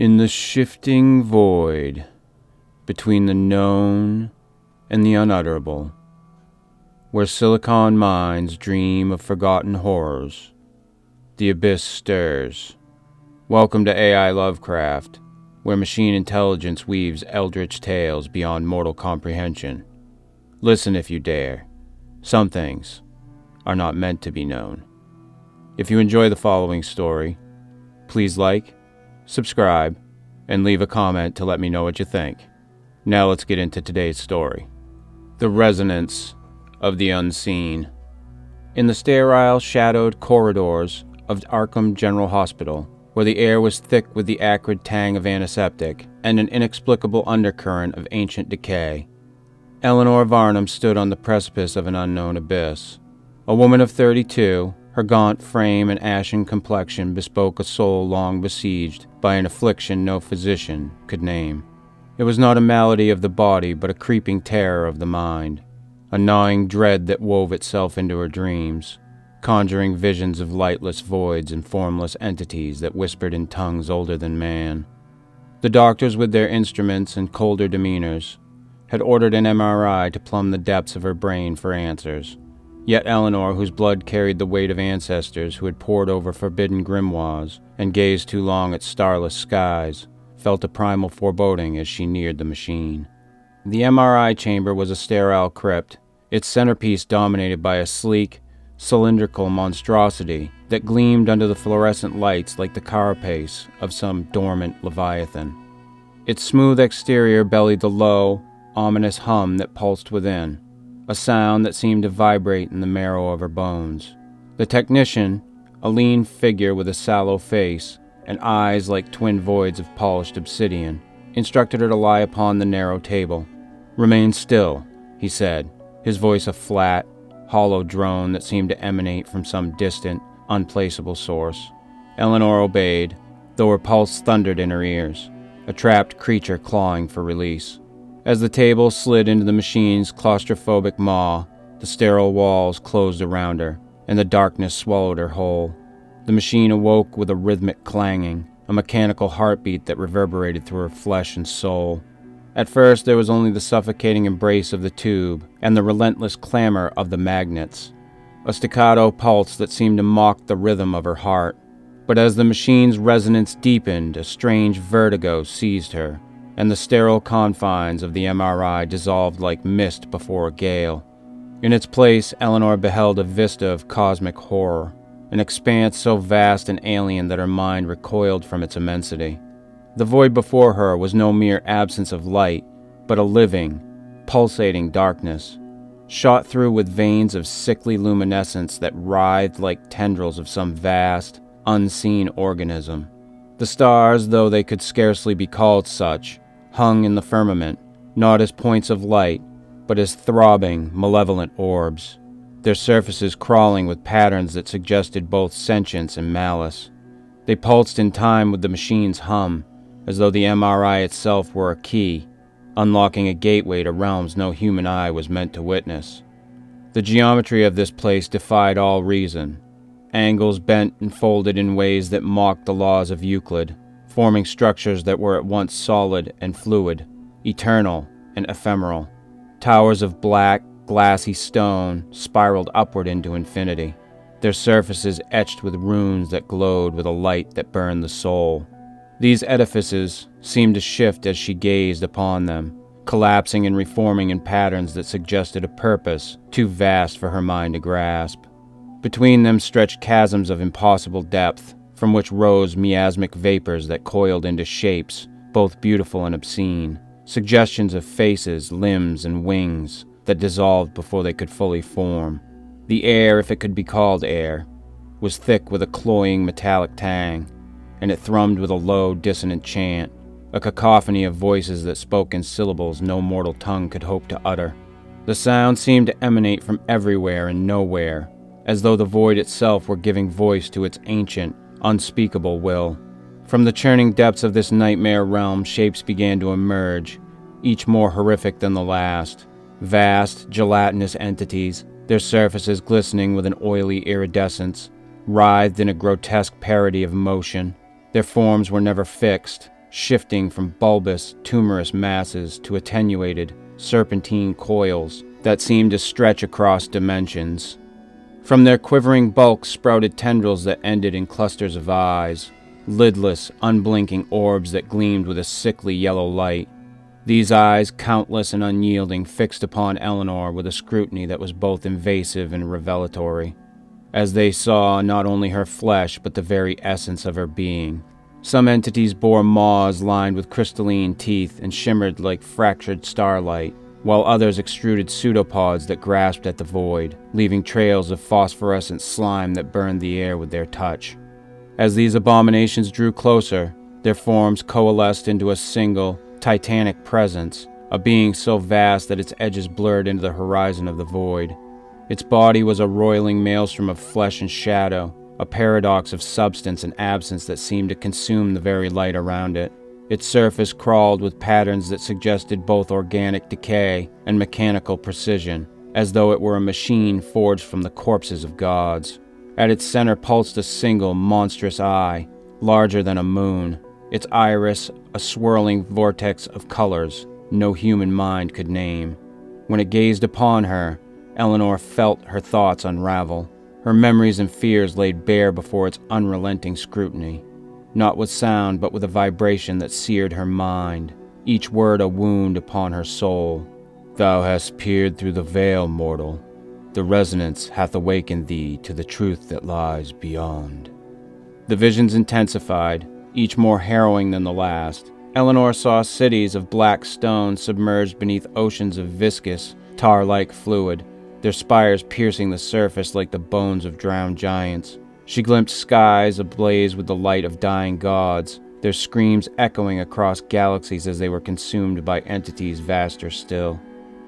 In the shifting void, between the known and the unutterable, where silicon minds dream of forgotten horrors, the abyss stirs. Welcome to AI Lovecraft, where machine intelligence weaves eldritch tales beyond mortal comprehension. Listen if you dare. Some things are not meant to be known. If you enjoy the following story, please like, subscribe, and leave a comment to let me know what you think. Now let's get into today's story. The Resonance of the Unseen. In the sterile, shadowed corridors of Arkham General Hospital, where the air was thick with the acrid tang of antiseptic and an inexplicable undercurrent of ancient decay, Eleanor Varnham stood on the precipice of an unknown abyss. A woman of 32, her gaunt frame and ashen complexion bespoke a soul long besieged by an affliction no physician could name. It was not a malady of the body, but a creeping terror of the mind, a gnawing dread that wove itself into her dreams, conjuring visions of lightless voids and formless entities that whispered in tongues older than man. The doctors, with their instruments and colder demeanors, had ordered an MRI to plumb the depths of her brain for answers. Yet Eleanor, whose blood carried the weight of ancestors who had pored over forbidden grimoires and gazed too long at starless skies, felt a primal foreboding as she neared the machine. The MRI chamber was a sterile crypt, its centerpiece dominated by a sleek, cylindrical monstrosity that gleamed under the fluorescent lights like the carapace of some dormant leviathan. Its smooth exterior bellied the low, ominous hum that pulsed within, a sound that seemed to vibrate in the marrow of her bones. The technician, a lean figure with a sallow face and eyes like twin voids of polished obsidian, instructed her to lie upon the narrow table. "Remain still," he said, his voice a flat, hollow drone that seemed to emanate from some distant, unplaceable source. Eleanor obeyed, though her pulse thundered in her ears, a trapped creature clawing for release. As the table slid into the machine's claustrophobic maw, the sterile walls closed around her, and the darkness swallowed her whole. The machine awoke with a rhythmic clanging, a mechanical heartbeat that reverberated through her flesh and soul. At first there was only the suffocating embrace of the tube and the relentless clamor of the magnets, a staccato pulse that seemed to mock the rhythm of her heart. But as the machine's resonance deepened, a strange vertigo seized her, and the sterile confines of the MRI dissolved like mist before a gale. In its place, Eleanor beheld a vista of cosmic horror, an expanse so vast and alien that her mind recoiled from its immensity. The void before her was no mere absence of light, but a living, pulsating darkness, shot through with veins of sickly luminescence that writhed like tendrils of some vast, unseen organism. The stars, though they could scarcely be called such, hung in the firmament, not as points of light, but as throbbing, malevolent orbs, their surfaces crawling with patterns that suggested both sentience and malice. They pulsed in time with the machine's hum, as though the MRI itself were a key, unlocking a gateway to realms no human eye was meant to witness. The geometry of this place defied all reason, angles bent and folded in ways that mocked the laws of Euclid, forming structures that were at once solid and fluid, eternal and ephemeral. Towers of black, glassy stone spiraled upward into infinity, their surfaces etched with runes that glowed with a light that burned the soul. These edifices seemed to shift as she gazed upon them, collapsing and reforming in patterns that suggested a purpose too vast for her mind to grasp. Between them stretched chasms of impossible depth, from which rose miasmic vapors that coiled into shapes, both beautiful and obscene, suggestions of faces, limbs, and wings that dissolved before they could fully form. The air, if it could be called air, was thick with a cloying metallic tang, and it thrummed with a low, dissonant chant, a cacophony of voices that spoke in syllables no mortal tongue could hope to utter. The sound seemed to emanate from everywhere and nowhere, as though the void itself were giving voice to its ancient, unspeakable will. From the churning depths of this nightmare realm, shapes began to emerge, each more horrific than the last. Vast, gelatinous entities, their surfaces glistening with an oily iridescence, writhed in a grotesque parody of motion. Their forms were never fixed, shifting from bulbous, tumorous masses to attenuated, serpentine coils that seemed to stretch across dimensions. From their quivering bulk sprouted tendrils that ended in clusters of eyes, lidless, unblinking orbs that gleamed with a sickly yellow light. These eyes, countless and unyielding, fixed upon Eleanor with a scrutiny that was both invasive and revelatory, as they saw not only her flesh but the very essence of her being. Some entities bore maws lined with crystalline teeth and shimmered like fractured starlight, while others extruded pseudopods that grasped at the void, leaving trails of phosphorescent slime that burned the air with their touch. As these abominations drew closer, their forms coalesced into a single, titanic presence, a being so vast that its edges blurred into the horizon of the void. Its body was a roiling maelstrom of flesh and shadow, a paradox of substance and absence that seemed to consume the very light around it. Its surface crawled with patterns that suggested both organic decay and mechanical precision, as though it were a machine forged from the corpses of gods. At its center pulsed a single, monstrous eye, larger than a moon, its iris a swirling vortex of colors no human mind could name. When it gazed upon her, Eleanor felt her thoughts unravel, her memories and fears laid bare before its unrelenting scrutiny, not with sound but with a vibration that seared her mind, each word a wound upon her soul. "Thou hast peered through the veil, mortal. The resonance hath awakened thee to the truth that lies beyond." The visions intensified, each more harrowing than the last. Eleanor saw cities of black stone submerged beneath oceans of viscous, tar-like fluid, their spires piercing the surface like the bones of drowned giants. She glimpsed skies ablaze with the light of dying gods, their screams echoing across galaxies as they were consumed by entities vaster still.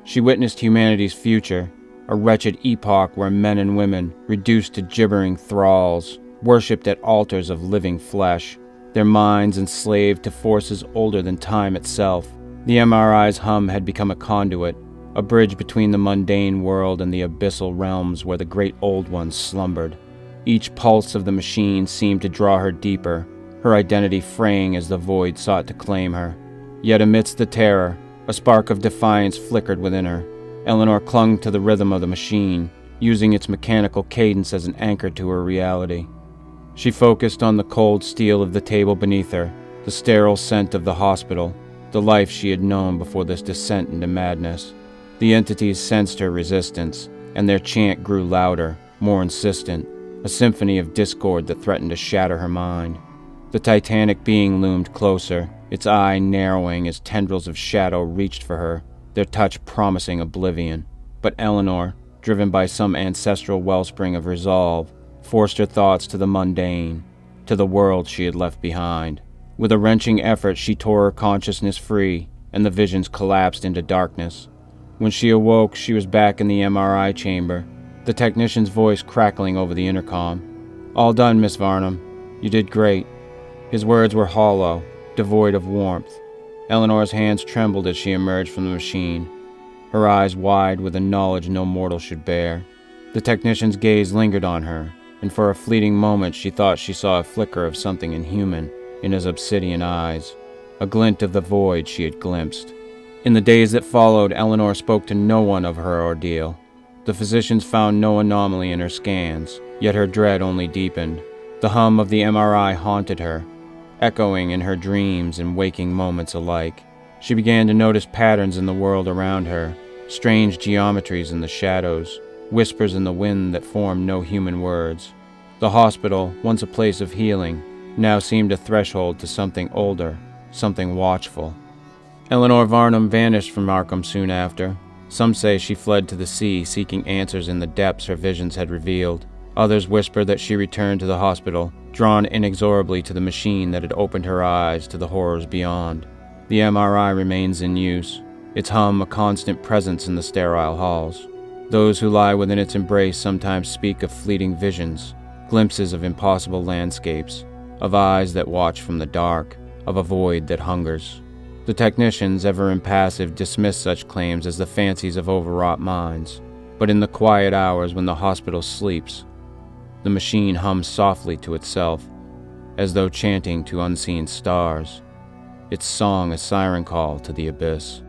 She witnessed humanity's future, a wretched epoch where men and women, reduced to gibbering thralls, worshipped at altars of living flesh, their minds enslaved to forces older than time itself. The MRI's hum had become a conduit, a bridge between the mundane world and the abyssal realms where the great old ones slumbered. Each pulse of the machine seemed to draw her deeper, her identity fraying as the void sought to claim her. Yet amidst the terror, a spark of defiance flickered within her. Eleanor clung to the rhythm of the machine, using its mechanical cadence as an anchor to her reality. She focused on the cold steel of the table beneath her, the sterile scent of the hospital, the life she had known before this descent into madness. The entities sensed her resistance, and their chant grew louder, more insistent, a symphony of discord that threatened to shatter her mind. The titanic being loomed closer, its eye narrowing as tendrils of shadow reached for her, their touch promising oblivion. But Eleanor, driven by some ancestral wellspring of resolve, forced her thoughts to the mundane, to the world she had left behind. With a wrenching effort, she tore her consciousness free, and the visions collapsed into darkness. When she awoke, she was back in the MRI chamber, the technician's voice crackling over the intercom. "All done, Miss Varnham. You did great." His words were hollow, devoid of warmth. Eleanor's hands trembled as she emerged from the machine, her eyes wide with a knowledge no mortal should bear. The technician's gaze lingered on her, and for a fleeting moment she thought she saw a flicker of something inhuman in his obsidian eyes, a glint of the void she had glimpsed. In the days that followed, Eleanor spoke to no one of her ordeal. The physicians found no anomaly in her scans, yet her dread only deepened. The hum of the MRI haunted her, echoing in her dreams and waking moments alike. She began to notice patterns in the world around her, strange geometries in the shadows, whispers in the wind that formed no human words. The hospital, once a place of healing, now seemed a threshold to something older, something watchful. Eleanor Varnham vanished from Arkham soon after. Some say she fled to the sea, seeking answers in the depths her visions had revealed. Others whisper that she returned to the hospital, drawn inexorably to the machine that had opened her eyes to the horrors beyond. The MRI remains in use, its hum a constant presence in the sterile halls. Those who lie within its embrace sometimes speak of fleeting visions, glimpses of impossible landscapes, of eyes that watch from the dark, of a void that hungers. The technicians, ever impassive, dismiss such claims as the fancies of overwrought minds. But in the quiet hours when the hospital sleeps, the machine hums softly to itself, as though chanting to unseen stars. its song a siren call to the abyss.